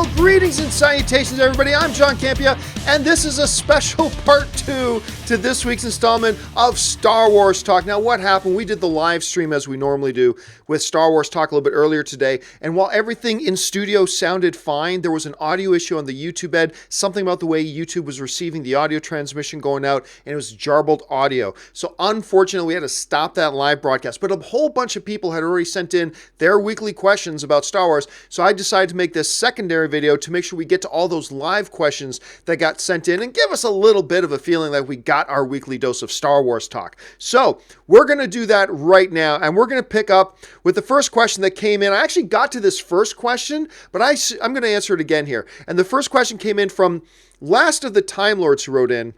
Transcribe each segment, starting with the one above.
Well, greetings and salutations, everybody. I'm John Campia, and this is a special part 2 to this week's installment of Star Wars Talk. Now, what happened? We did the live stream as we normally do with Star Wars Talk a little bit earlier today, and while everything in studio sounded fine, there was an audio issue on the YouTube end, something about the way YouTube was receiving the audio transmission going out, and it was jarbled audio. So, unfortunately, we had to stop that live broadcast, but a whole bunch of people had already sent in their weekly questions about Star Wars, so I decided to make this secondary video to make sure we get to all those live questions that got sent in and give us a little bit of a feeling like we got our weekly dose of Star Wars talk. So we're going to do that right now, and we're going to pick up with the first question that came in. I actually got to this first question, but I'm going to answer it again here. And the first question came in from Last of the Time Lords, who wrote in,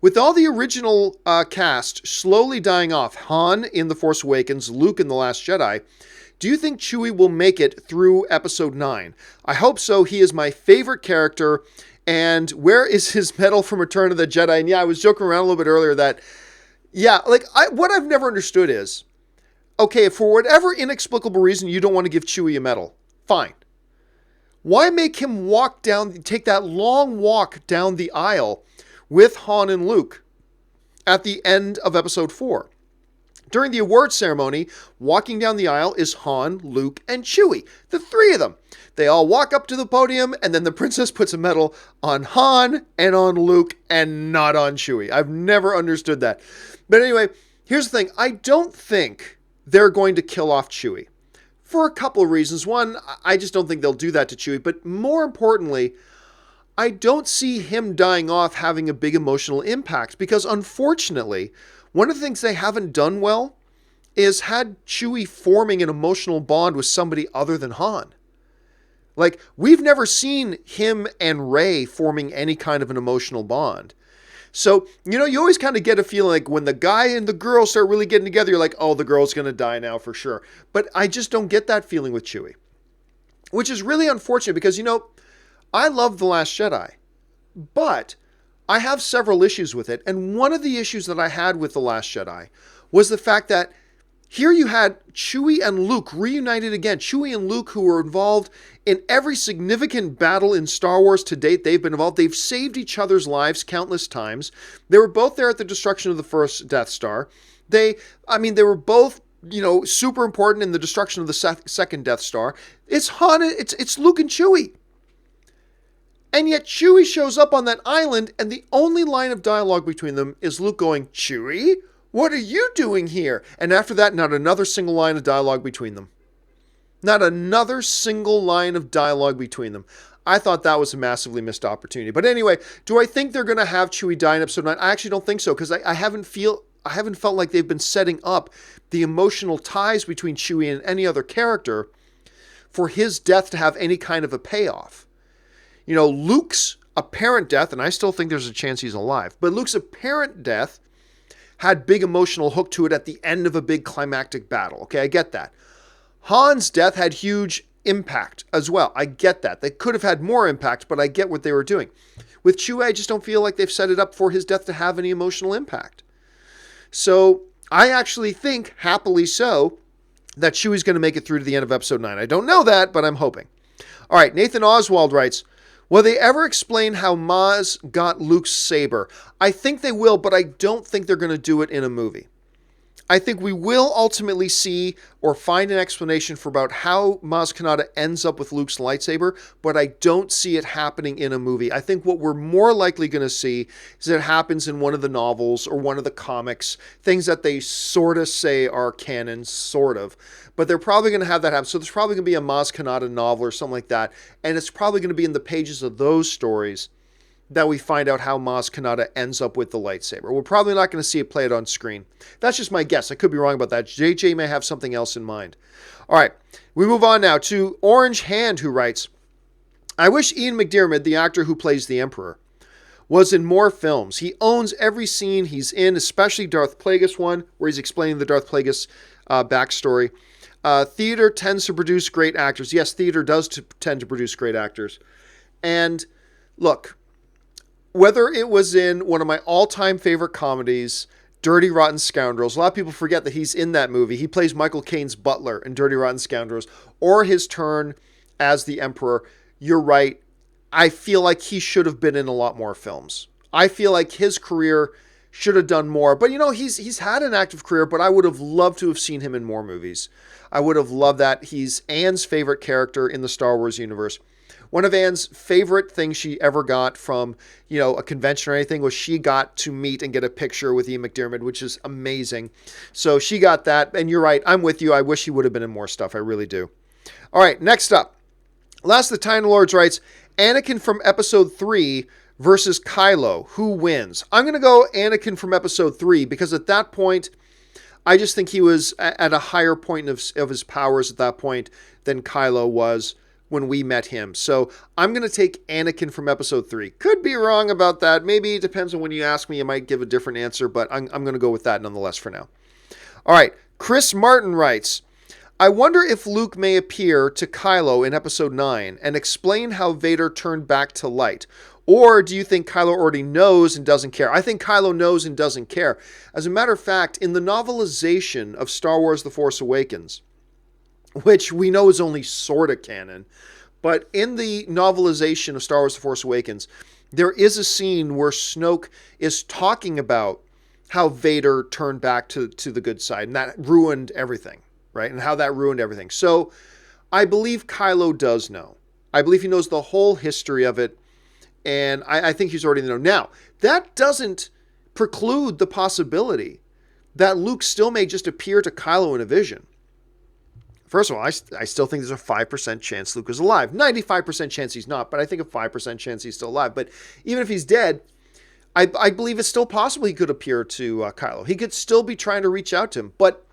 with all the original cast slowly dying off, Han in The Force Awakens, Luke in The Last Jedi, do you think Chewie will make it through Episode 9? I hope so. He is my favorite character. And where is his medal from Return of the Jedi? And yeah, I was joking around a little bit earlier that, what I've never understood is, okay, for whatever inexplicable reason you don't want to give Chewie a medal, fine. Why make him take that long walk down the aisle with Han and Luke at the end of Episode 4? During the awards ceremony, walking down the aisle is Han, Luke, and Chewie. The three of them. They all walk up to the podium, and then the princess puts a medal on Han and on Luke and not on Chewie. I've never understood that. But anyway, here's the thing. I don't think they're going to kill off Chewie for a couple of reasons. One, I just don't think they'll do that to Chewie. But more importantly, I don't see him dying off having a big emotional impact because, unfortunately, one of the things they haven't done well is had Chewie forming an emotional bond with somebody other than Han. Like, we've never seen him and Rey forming any kind of an emotional bond. So, you always kind of get a feeling like when the guy and the girl start really getting together, you're like, oh, the girl's going to die now for sure. But I just don't get that feeling with Chewie. Which is really unfortunate because, I love The Last Jedi. But I have several issues with it, and one of the issues that I had with The Last Jedi was the fact that here you had Chewie and Luke reunited again. Chewie and Luke, who were involved in every significant battle in Star Wars to date, they've been involved. They've saved each other's lives countless times. They were both there at the destruction of the first Death Star. They were both, super important in the destruction of the second Death Star. It's Luke and Chewie. And yet Chewie shows up on that island, and the only line of dialogue between them is Luke going, Chewie, what are you doing here? And after that, not another single line of dialogue between them. Not another single line of dialogue between them. I thought that was a massively missed opportunity. But anyway, do I think they're going to have Chewie die in Episode 9? I actually don't think so, because I haven't felt like they've been setting up the emotional ties between Chewie and any other character for his death to have any kind of a payoff. Luke's apparent death, and I still think there's a chance he's alive, but Luke's apparent death had big emotional hook to it at the end of a big climactic battle. Okay, I get that. Han's death had huge impact as well. I get that. They could have had more impact, but I get what they were doing. With Chewie, I just don't feel like they've set it up for his death to have any emotional impact. So I actually think, happily so, that Chewie's going to make it through to the end of Episode 9. I don't know that, but I'm hoping. All right, Nathan Oswald writes, will they ever explain how Maz got Luke's saber? I think they will, but I don't think they're going to do it in a movie. I think we will ultimately see or find an explanation for about how Maz Kanata ends up with Luke's lightsaber, but I don't see it happening in a movie. I think what we're more likely going to see is it happens in one of the novels or one of the comics, things that they sort of say are canon, sort of. But they're probably going to have that happen. So there's probably going to be a Maz Kanata novel or something like that, and it's probably going to be in the pages of those stories that we find out how Maz Kanata ends up with the lightsaber. We're probably not going to see it played on screen. That's just my guess. I could be wrong about that. JJ may have something else in mind. All right, we move on now to Orange Hand, who writes, I wish Ian McDiarmid, the actor who plays the Emperor, was in more films. He owns every scene he's in, especially Darth Plagueis one, where he's explaining the Darth Plagueis backstory. Theater tends to produce great actors. Yes, theater does tend to produce great actors. And look, whether it was in one of my all-time favorite comedies, Dirty Rotten Scoundrels, a lot of people forget that he's in that movie. He plays Michael Caine's butler in Dirty Rotten Scoundrels, or his turn as the Emperor. you're right. I feel like he should have been in a lot more films. I feel like his career should have done more. But, he's had an active career, but I would have loved to have seen him in more movies. I would have loved that. He's Anne's favorite character in the Star Wars universe. One of Anne's favorite things she ever got from, a convention or anything was she got to meet and get a picture with Ian McDiarmid, which is amazing. So she got that. And you're right. I'm with you. I wish he would have been in more stuff. I really do. All right. Next up. Last of the Time Lords writes, Anakin from episode 3 versus Kylo. Who wins? I'm going to go Anakin from episode 3 because at that point, I just think he was at a higher point of his powers at that point than Kylo was when we met him. So I'm going to take Anakin from episode 3. Could be wrong about that. Maybe it depends on when you ask me. I might give a different answer, but I'm going to go with that nonetheless for now. All right. Chris Martin writes, I wonder if Luke may appear to Kylo in episode 9 and explain how Vader turned back to light. Or do you think Kylo already knows and doesn't care? I think Kylo knows and doesn't care. As a matter of fact, in the novelization of Star Wars The Force Awakens, which we know is only sort of canon, but in the novelization of Star Wars The Force Awakens, there is a scene where Snoke is talking about how Vader turned back to the good side, and that ruined everything, right? And how that ruined everything. So I believe Kylo does know. I believe he knows the whole history of it, and I think he's already in the know. Now, that doesn't preclude the possibility that Luke still may just appear to Kylo in a vision. First of all, I still think there's a 5% chance Luke is alive. 95% chance he's not, but I think a 5% chance he's still alive. But even if he's dead, I believe it's still possible he could appear to Kylo. He could still be trying to reach out to him. But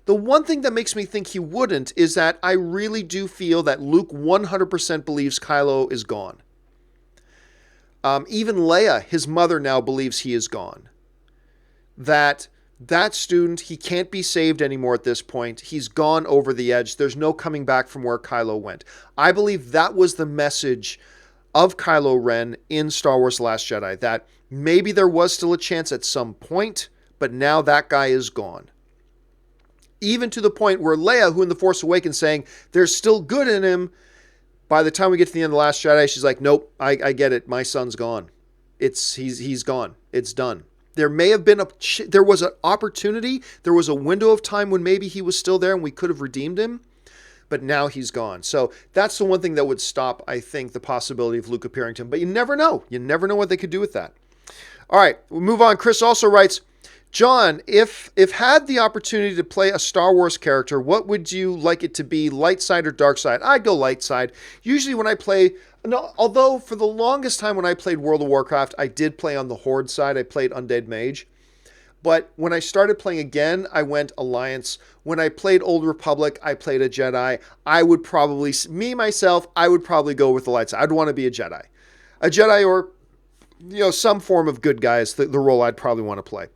the one thing that makes me think he wouldn't is that I really do feel that Luke 100% believes Kylo is gone. Even Leia, his mother, now believes he is gone. That student, he can't be saved anymore at this point. He's gone over the edge. There's no coming back from where Kylo went. I believe that was the message of Kylo Ren in Star Wars The Last Jedi, that maybe there was still a chance at some point, but now that guy is gone. Even to the point where Leia, who in The Force Awakens saying there's still good in him, by the time we get to the end of The Last Jedi, she's like, nope, I get it. My son's gone. He's gone. It's done. There may have been there was an opportunity. There was a window of time when maybe he was still there and we could have redeemed him, but now he's gone. So that's the one thing that would stop, I think, the possibility of Luke appearing to him. But you never know. You never know what they could do with that. All right, we'll move on. Chris also writes, John, if had the opportunity to play a Star Wars character, what would you like it to be, light side or dark side? I'd go light side. Usually when I play, although for the longest time when I played World of Warcraft, I did play on the Horde side. I played Undead Mage. But when I started playing again, I went Alliance. When I played Old Republic, I played a Jedi. I would probably go with the light side. I'd want to be a Jedi. A Jedi or, some form of good guy is the role I'd probably want to play.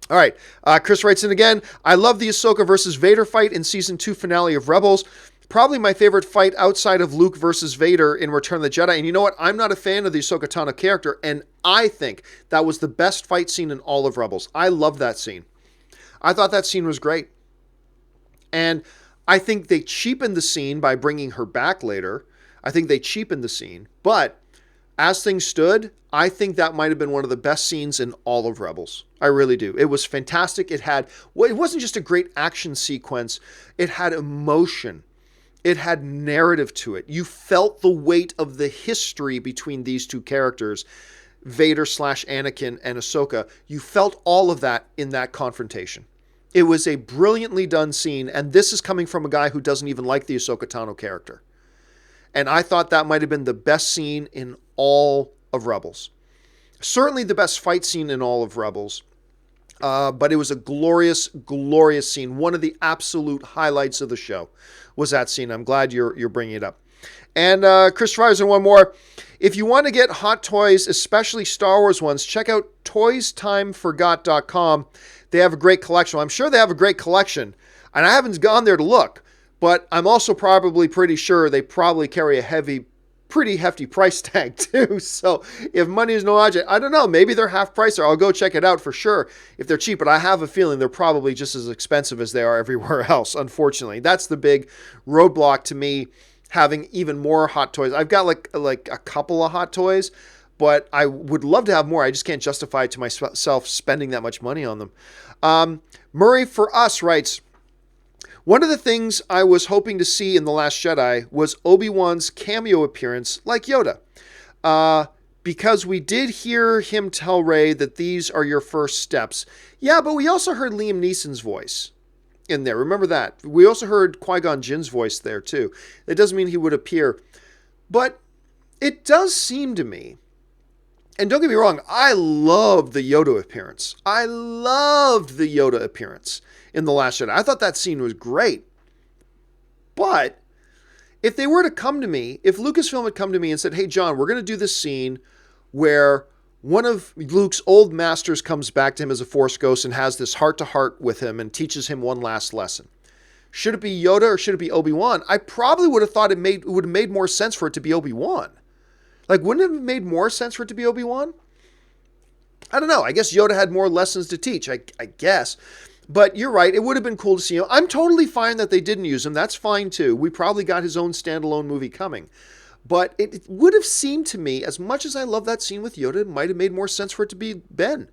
All right, Chris writes in again, I love the Ahsoka versus Vader fight in Season 2 finale of Rebels. Probably my favorite fight outside of Luke versus Vader in Return of the Jedi. And you know what? I'm not a fan of the Ahsoka Tano character, and I think that was the best fight scene in all of Rebels. I love that scene. I thought that scene was great. And I think they cheapened the scene by bringing her back later. I think they cheapened the scene. But as things stood, I think that might have been one of the best scenes in all of Rebels. I really do. It was fantastic. It wasn't just a great action sequence. It had emotion. It had narrative to it. You felt the weight of the history between these two characters, Vader / Anakin and Ahsoka. You felt all of that in that confrontation. It was a brilliantly done scene, and this is coming from a guy who doesn't even like the Ahsoka Tano character. And I thought that might have been the best scene in all of Rebels. Certainly the best fight scene in all of Rebels. But it was a glorious, glorious scene. One of the absolute highlights of the show was that scene. I'm glad you're bringing it up. And Chris Fryers and one more. If you want to get hot toys, especially Star Wars ones, check out toystimeforgot.com. They have a great collection. Well, I'm sure they have a great collection. And I haven't gone there to look. But I'm also probably pretty sure they probably carry a pretty hefty price tag too. So if money is no object, I don't know, maybe they're half price, or I'll go check it out for sure if they're cheap, but I have a feeling they're probably just as expensive as they are everywhere else. Unfortunately, that's the big roadblock to me having even more Hot Toys. I've got like a couple of Hot Toys, but I would love to have more. I just can't justify to myself spending that much money on them. Murray for Us writes, one of the things I was hoping to see in The Last Jedi was Obi-Wan's cameo appearance like Yoda. Because we did hear him tell Rey that these are your first steps. Yeah, but we also heard Liam Neeson's voice in there. Remember that. We also heard Qui-Gon Jinn's voice there too. It doesn't mean he would appear. But it does seem to me, and don't get me wrong, I loved the Yoda appearance. I loved the Yoda appearance in The Last Jedi. I thought that scene was great. But if they were to come to me, if Lucasfilm had come to me and said, hey, John, we're going to do this scene where one of Luke's old masters comes back to him as a Force ghost and has this heart-to-heart with him and teaches him one last lesson. Should it be Yoda or should it be Obi-Wan? I probably would have thought it would have made more sense for it to be Obi-Wan. Like, wouldn't it have made more sense for it to be Obi-Wan? I don't know. I guess Yoda had more lessons to teach, I guess. But you're right. It would have been cool to see him. I'm totally fine that they didn't use him. That's fine, too. We probably got his own standalone movie coming. But it would have seemed to me, as much as I love that scene with Yoda, it might have made more sense for it to be Ben.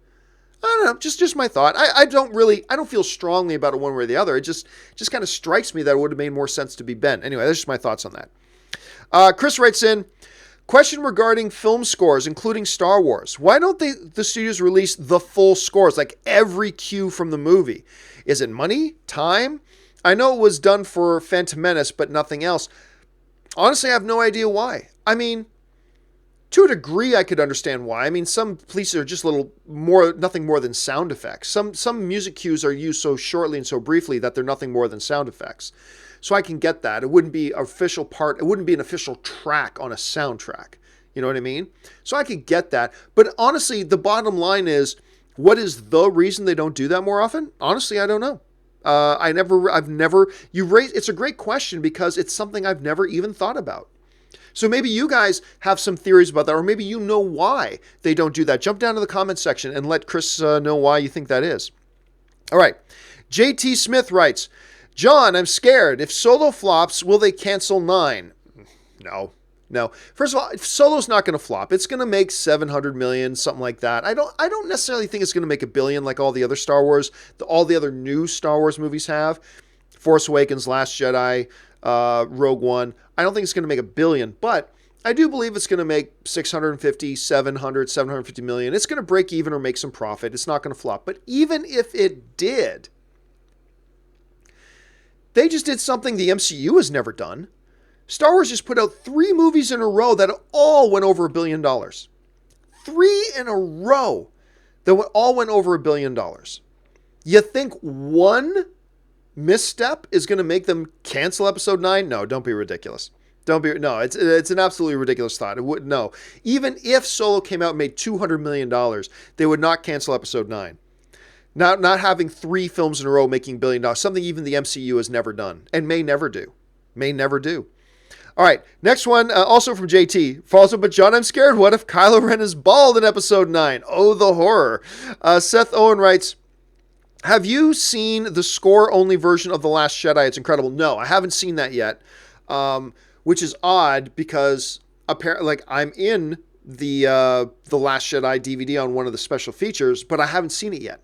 I don't know. Just my thought. I don't feel strongly about it one way or the other. It just kind of strikes me that it would have made more sense to be Ben. Anyway, that's just my thoughts on that. Chris writes in, question regarding film scores, including Star Wars. Why don't the studios release the full scores, like every cue from the movie? Is it money? Time? I know it was done for Phantom Menace, but nothing else. Honestly, I have no idea why. I mean, to a degree, I could understand why. I mean, some pieces are just nothing more than sound effects. Some music cues are used so shortly and so briefly that they're nothing more than sound effects. So I can get that. It wouldn't be an official part. It wouldn't be an official track on a soundtrack. You know what I mean? So I could get that. But honestly, the bottom line is, what is the reason they don't do that more often? Honestly, I don't know. It's a great question because it's something I've never even thought about. So maybe you guys have some theories about that, or maybe you know why they don't do that. Jump down to the comment section and let Chris know why you think that is. All right. JT Smith writes, John, I'm scared. If Solo flops, will they cancel 9? No. First of all, if Solo's not going to flop. It's going to make 700 million, something like that. I don't necessarily think it's going to make $1 billion like all the other Star Wars, all the other new Star Wars movies have. Force Awakens, Last Jedi, Rogue One. I don't think it's going to make $1 billion, but I do believe it's going to make 650, 700, 750 million. It's going to break even or make some profit. It's not going to flop. But even if it did, they just did something the MCU has never done. Star Wars just put out 3 movies in a row that all went over $1 billion. 3 in a row that all went over $1 billion. You think one misstep is going to make them cancel Episode 9? No, don't be ridiculous. It's an absolutely ridiculous thought. It would no. Even if Solo came out and made $200 million, they would not cancel Episode 9. Not having 3 films in a row making $1 billion, something even the MCU has never done and may never do. All right, next one, also from JT. Follows up, but John, I'm scared. What if Kylo Ren is bald in Episode 9? Oh, the horror. Seth Owen writes, have you seen the score-only version of The Last Jedi? It's incredible. No, I haven't seen that yet, which is odd because apparently, I'm in the Last Jedi DVD on one of the special features, but I haven't seen it yet.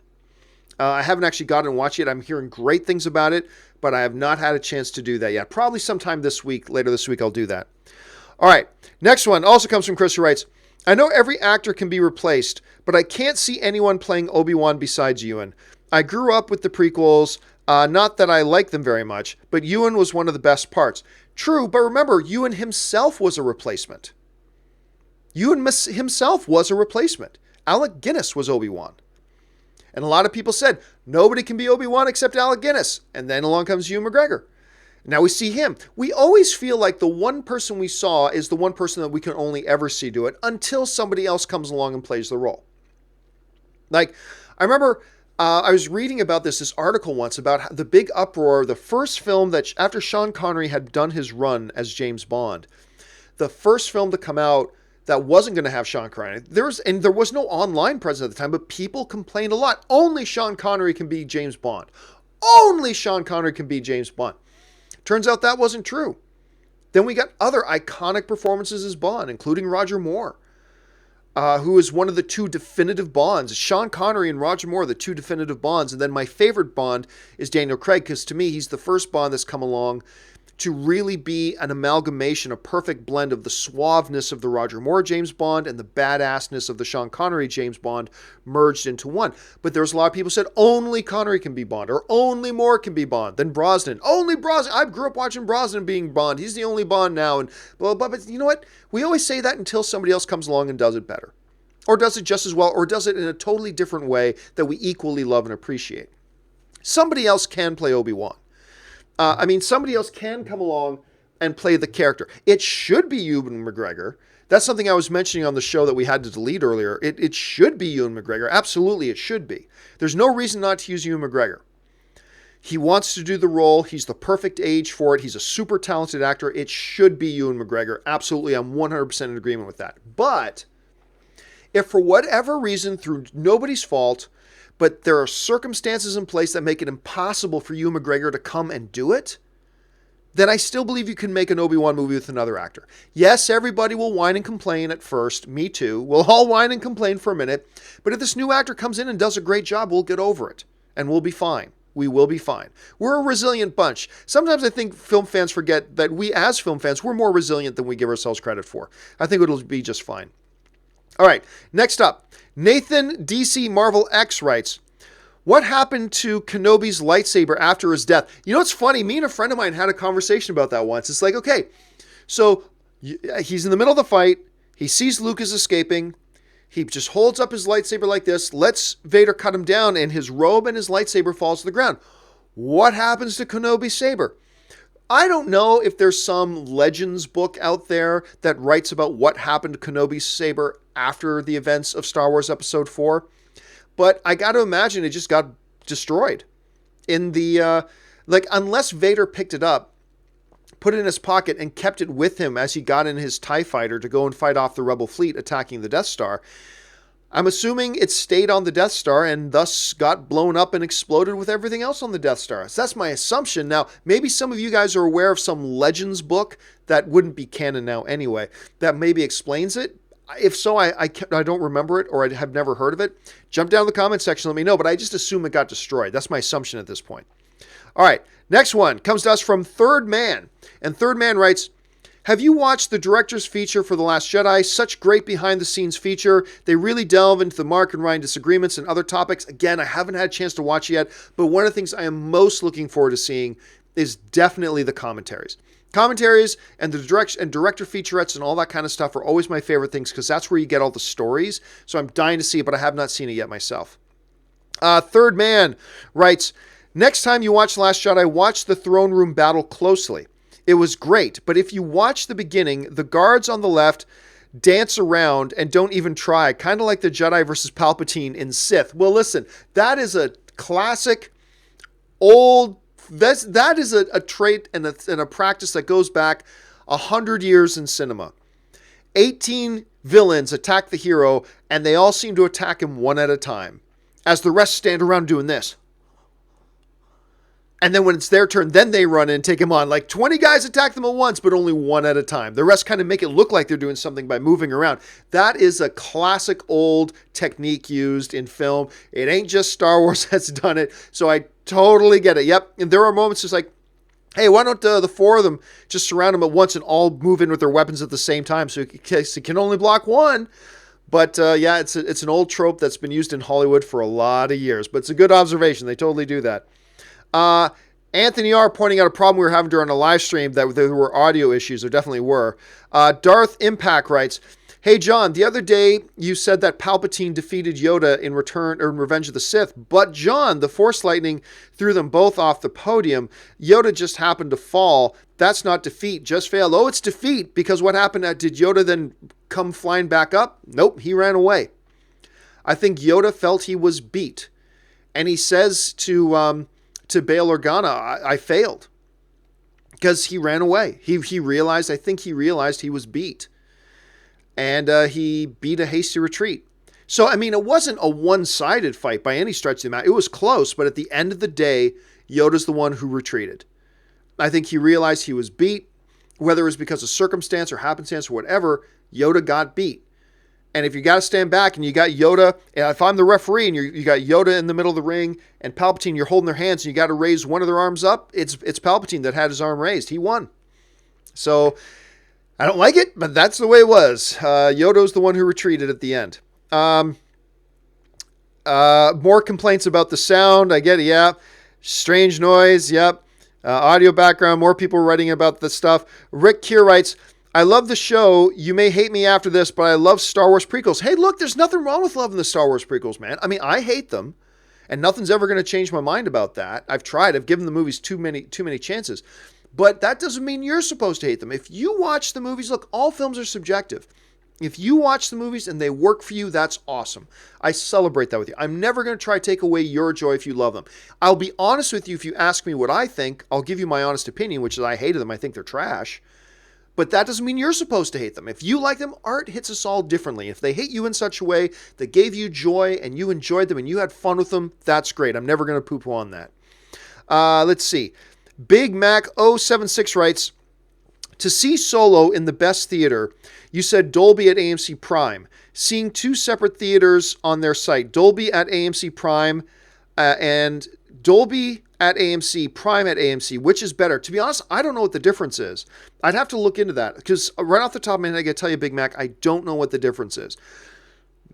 I haven't actually gotten to watch it. I'm hearing great things about it, but I have not had a chance to do that yet. Probably sometime later this week, I'll do that. All right. Next one also comes from Chris, who writes, I know every actor can be replaced, but I can't see anyone playing Obi-Wan besides Ewan. I grew up with the prequels. Not that I like them very much, but Ewan was one of the best parts. True, but remember, Ewan himself was a replacement. Himself was a replacement. Alec Guinness was Obi-Wan. And a lot of people said, nobody can be Obi-Wan except Alec Guinness. And then along comes Ewan McGregor. Now we see him. We always feel like the one person we saw is the one person that we can only ever see do it until somebody else comes along and plays the role. Like, I remember I was reading about this article once about the big uproar, the first film that after Sean Connery had done his run as James Bond, the first film to come out that wasn't going to have Sean Connery. There was no online presence at the time, but people complained a lot. Only Sean Connery can be James Bond. Only Sean Connery can be James Bond. Turns out that wasn't true. Then we got other iconic performances as Bond, including Roger Moore, who is one of the two definitive Bonds. Sean Connery and Roger Moore are the two definitive Bonds. And then my favorite Bond is Daniel Craig, because to me, he's the first Bond that's come along to really be an amalgamation, a perfect blend of the suaveness of the Roger Moore James Bond and the badassness of the Sean Connery James Bond merged into one. But there's a lot of people who said only Connery can be Bond, or only Moore can be Bond, then Brosnan. Only Brosnan. I grew up watching Brosnan being Bond. He's the only Bond now. And blah, blah, blah. But you know what? We always say that until somebody else comes along and does it better, or does it just as well, or does it in a totally different way that we equally love and appreciate. Somebody else can play Obi-Wan. Somebody else can come along and play the character. It should be Ewan McGregor. That's something I was mentioning on the show that we had to delete earlier. It should be Ewan McGregor. Absolutely, it should be. There's no reason not to use Ewan McGregor. He wants to do the role. He's the perfect age for it. He's a super talented actor. It should be Ewan McGregor. Absolutely, I'm 100% in agreement with that. But if for whatever reason, through nobody's fault, but there are circumstances in place that make it impossible for Ewan McGregor to come and do it, then I still believe you can make an Obi-Wan movie with another actor. Yes, everybody will whine and complain at first. Me too. We'll all whine and complain for a minute. But if this new actor comes in and does a great job, we'll get over it. And we'll be fine. We will be fine. We're a resilient bunch. Sometimes I think film fans forget that we, as film fans, we're more resilient than we give ourselves credit for. I think it'll be just fine. All right, next up. Nathan DC Marvel X writes, what happened to Kenobi's lightsaber after his death? You know, it's funny. Me and a friend of mine had a conversation about that once. It's like, okay, so he's in the middle of the fight. He sees Lucas escaping. He just holds up his lightsaber like this, lets Vader cut him down, and his robe and his lightsaber falls to the ground. What happens to Kenobi's saber? I don't know if there's some Legends book out there that writes about what happened to Kenobi's saber after the events of Star Wars Episode 4. But I got to imagine it just got destroyed. In the, unless Vader picked it up, put it in his pocket, and kept it with him as he got in his TIE fighter to go and fight off the Rebel fleet attacking the Death Star, I'm assuming it stayed on the Death Star and thus got blown up and exploded with everything else on the Death Star. So that's my assumption. Now, maybe some of you guys are aware of some Legends book that wouldn't be canon now anyway, that maybe explains it. If so, I don't remember it, or I have never heard of it. Jump down in the comment section, let me know, but I just assume it got destroyed. That's my assumption at this point. All right, next one comes to us from Third Man. And Third Man writes, have you watched the director's feature for The Last Jedi? Such great behind-the-scenes feature. They really delve into the Mark and Ryan disagreements and other topics. Again, I haven't had a chance to watch it yet, but one of the things I am most looking forward to seeing is definitely the commentaries. Commentaries and the director featurettes and all that kind of stuff are always my favorite things, because that's where you get all the stories. So I'm dying to see it, but I have not seen it yet myself. Third Man writes, next time you watch The Last Jedi, watch the throne room battle closely. It was great, but if you watch the beginning, the guards on the left dance around and don't even try, kind of like the Jedi versus Palpatine in Sith. Well, listen, that is a classic old... That is a trait and a practice that goes back 100 years in cinema. 18 villains attack the hero, and they all seem to attack him one at a time, as the rest stand around doing this. And then when it's their turn, then they run in and take him on. Like 20 guys attack them at once, but only one at a time. The rest kind of make it look like they're doing something by moving around. That is a classic old technique used in film. It ain't just Star Wars that's done it. So I totally get it. Yep. And there are moments just like, hey, why don't the four of them just surround them at once and all move in with their weapons at the same time, so in case it can only block one. But yeah, it's an old trope that's been used in Hollywood for a lot of years. But it's a good observation. They totally do that. Anthony R. pointing out a problem we were having during a live stream, that there were audio issues. There definitely were. Darth Impact writes, hey, John, the other day you said that Palpatine defeated Yoda in Revenge of the Sith, but John, the Force lightning threw them both off the podium. Yoda just happened to fall. That's not defeat, just failed. Oh, it's defeat, because what happened? Did Yoda then come flying back up? Nope, he ran away. I think Yoda felt he was beat. And he says to Bail Organa, I failed. Because he ran away. I think he realized he was beat. And he beat a hasty retreat. So, I mean, it wasn't a one-sided fight by any stretch of the imagination. It was close, but at the end of the day, Yoda's the one who retreated. I think he realized he was beat. whether it was because of circumstance or happenstance or whatever, Yoda got beat. And if you got to stand back and you got Yoda, and if I'm the referee and you got Yoda in the middle of the ring and Palpatine, you're holding their hands and you got to raise one of their arms up, it's Palpatine that had his arm raised. He won. So I don't like it, but that's the way it was. Yoda's the one who retreated at the end. More complaints about the sound. I get it, yeah. Strange noise, yep. Audio background, more people writing about this stuff. Rick Keir writes, I love the show. You may hate me after this, but I love Star Wars prequels. Hey, look, there's nothing wrong with loving the Star Wars prequels, man. I mean, I hate them, and nothing's ever going to change my mind about that. I've tried. I've given the movies too many chances. But that doesn't mean you're supposed to hate them. If you watch the movies, look, all films are subjective. If you watch the movies and they work for you, that's awesome. I celebrate that with you. I'm never going to try to take away your joy if you love them. I'll be honest with you. If you ask me what I think, I'll give you my honest opinion, which is I hated them. I think they're trash. But that doesn't mean you're supposed to hate them. If you like them, art hits us all differently. If they hate you in such a way that gave you joy and you enjoyed them and you had fun with them, that's great. I'm never going to poo-poo on that. Let's see. Big Mac 076 writes, to see Solo in the best theater, you said Dolby at AMC Prime. Seeing two separate theaters on their site, Dolby at AMC Prime and Dolby at AMC, Prime at AMC, which is better? To be honest, I don't know what the difference is. I'd have to look into that because right off the top of my head, I got to tell you, Big Mac, I don't know what the difference is.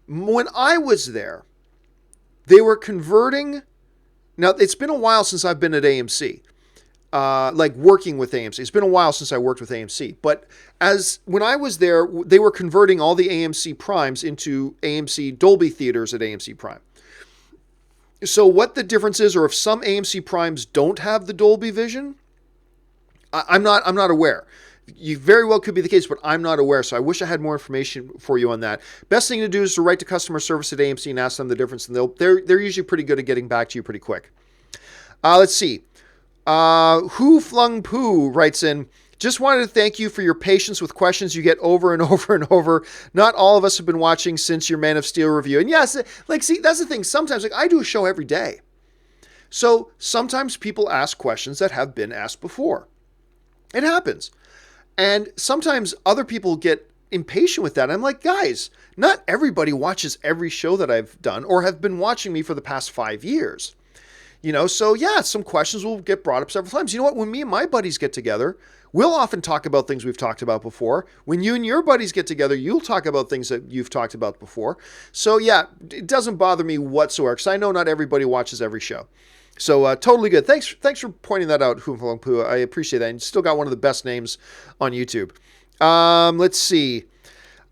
When I was there, they were converting. Now, it's been a while since I've been at AMC. Like working with AMC. It's been a while since I worked with AMC, but when I was there, they were converting all the AMC Primes into AMC Dolby theaters at AMC Prime. So what the difference is, or if some AMC Primes don't have the Dolby Vision, I'm not aware. You very well could be the case, but I'm not aware. So I wish I had more information for you on that. Best thing to do is to write to customer service at AMC and ask them the difference, and they're usually pretty good at getting back to you pretty quick. Let's see. Who Flung Poo writes in, just wanted to thank you for your patience with questions you get over and over and over. Not all of us have been watching since your Man of Steel review. And yes, see, that's the thing. Sometimes, I do a show every day. So sometimes people ask questions that have been asked before. It happens. And sometimes other people get impatient with that. I'm like, guys, not everybody watches every show that I've done or have been watching me for the past 5 years. So yeah, some questions will get brought up several times. You know what? When me and my buddies get together, we'll often talk about things we've talked about before. When you and your buddies get together, you'll talk about things that you've talked about before. So yeah, it doesn't bother me whatsoever because I know not everybody watches every show. So totally good. Thanks for pointing that out, Hoomfalong Poo. I appreciate that. And you still got one of the best names on YouTube. Let's see.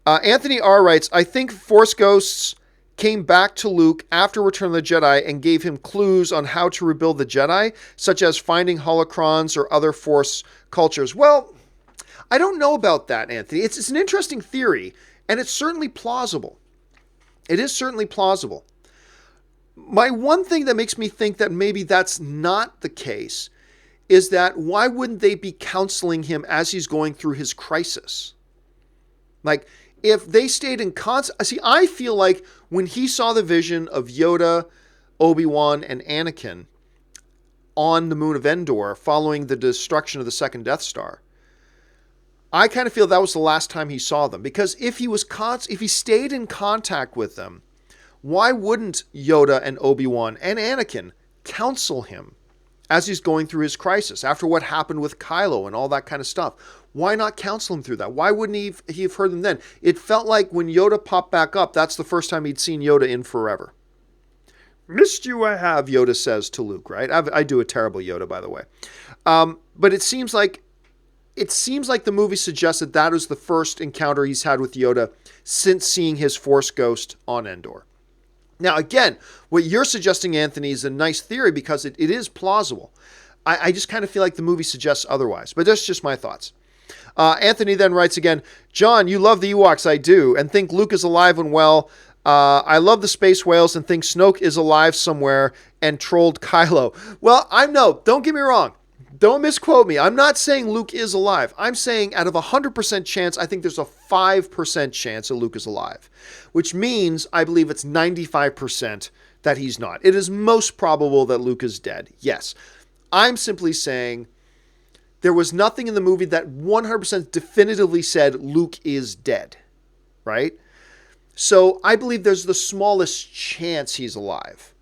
Anthony R. writes, I think Force Ghosts came back to Luke after Return of the Jedi and gave him clues on how to rebuild the Jedi, such as finding holocrons or other Force cultures. Well, I don't know about that, Anthony. It's an interesting theory, and it's certainly plausible. It is certainly plausible. My one thing that makes me think that maybe that's not the case is that why wouldn't they be counseling him as he's going through his crisis? Like, if they stayed in constant... See, I feel like when he saw the vision of Yoda, Obi-Wan, and Anakin on the moon of Endor following the destruction of the second Death Star, I kind of feel that was the last time he saw them. Because if he stayed in contact with them, why wouldn't Yoda and Obi-Wan and Anakin counsel him as he's going through his crisis after what happened with Kylo and all that kind of stuff? Why not counsel him through that? Why wouldn't he have heard them then? It felt like when Yoda popped back up, that's the first time he'd seen Yoda in forever. Missed you, I have, Yoda says to Luke, right? I do a terrible Yoda, by the way. But it seems like the movie suggests that was the first encounter he's had with Yoda since seeing his Force ghost on Endor. Now, again, what you're suggesting, Anthony, is a nice theory because it is plausible. I just kind of feel like the movie suggests otherwise, but that's just my thoughts. Anthony then writes again, John, you love the Ewoks, I do, and think Luke is alive and well. I love the space whales and think Snoke is alive somewhere and trolled Kylo. Well, don't get me wrong. Don't misquote me. I'm not saying Luke is alive. I'm saying out of 100% chance, I think there's a 5% chance that Luke is alive, which means I believe it's 95% that he's not. It is most probable that Luke is dead. Yes. I'm simply saying there was nothing in the movie that 100% definitively said Luke is dead, right? So I believe there's the smallest chance he's alive,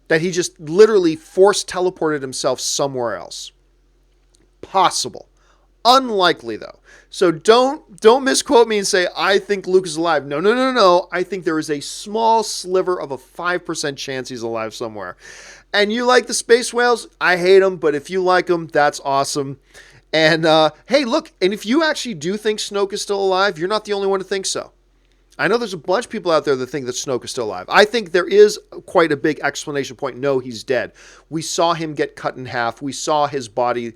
that he just literally force teleported himself somewhere else. Possible. Unlikely, though. So don't misquote me and say, I think Luke is alive. No. I think there is a small sliver of a 5% chance he's alive somewhere. And you like the space whales? I hate them, but if you like them, that's awesome. And hey, look, and if you actually do think Snoke is still alive, you're not the only one to think so. I know there's a bunch of people out there that think that Snoke is still alive. I think there is quite a big explanation point. No, he's dead. We saw him get cut in half. We saw his body,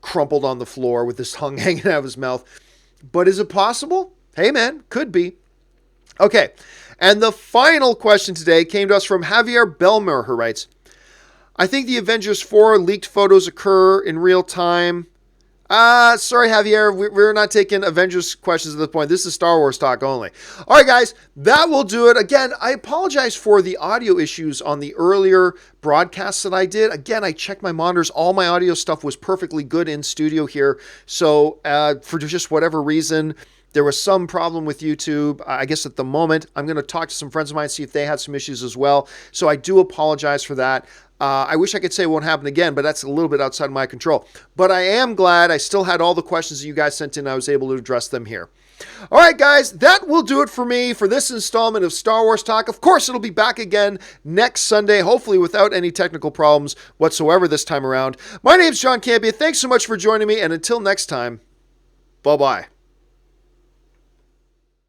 crumpled on the floor with his tongue hanging out of his mouth. But is it possible? Hey, man, could be. Okay, and the final question today came to us from Javier Belmer, who writes, I think the Avengers 4 leaked photos occur in real time. Sorry, Javier, we're not taking Avengers questions at this point. This is Star Wars talk only. All right, guys, that will do it. Again, I apologize for the audio issues on the earlier broadcasts that I did. Again, I checked my monitors. All my audio stuff was perfectly good in studio here. So for just whatever reason, there was some problem with YouTube. I guess at the moment, I'm going to talk to some friends of mine, see if they had some issues as well. So I do apologize for that. I wish I could say it won't happen again, but that's a little bit outside my control. But I am glad I still had all the questions that you guys sent in. I was able to address them here. All right, guys, that will do it for me for this installment of Star Wars Talk. Of course, it'll be back again next Sunday, hopefully without any technical problems whatsoever this time around. My name's John Campia. Thanks so much for joining me, and until next time, bye-bye.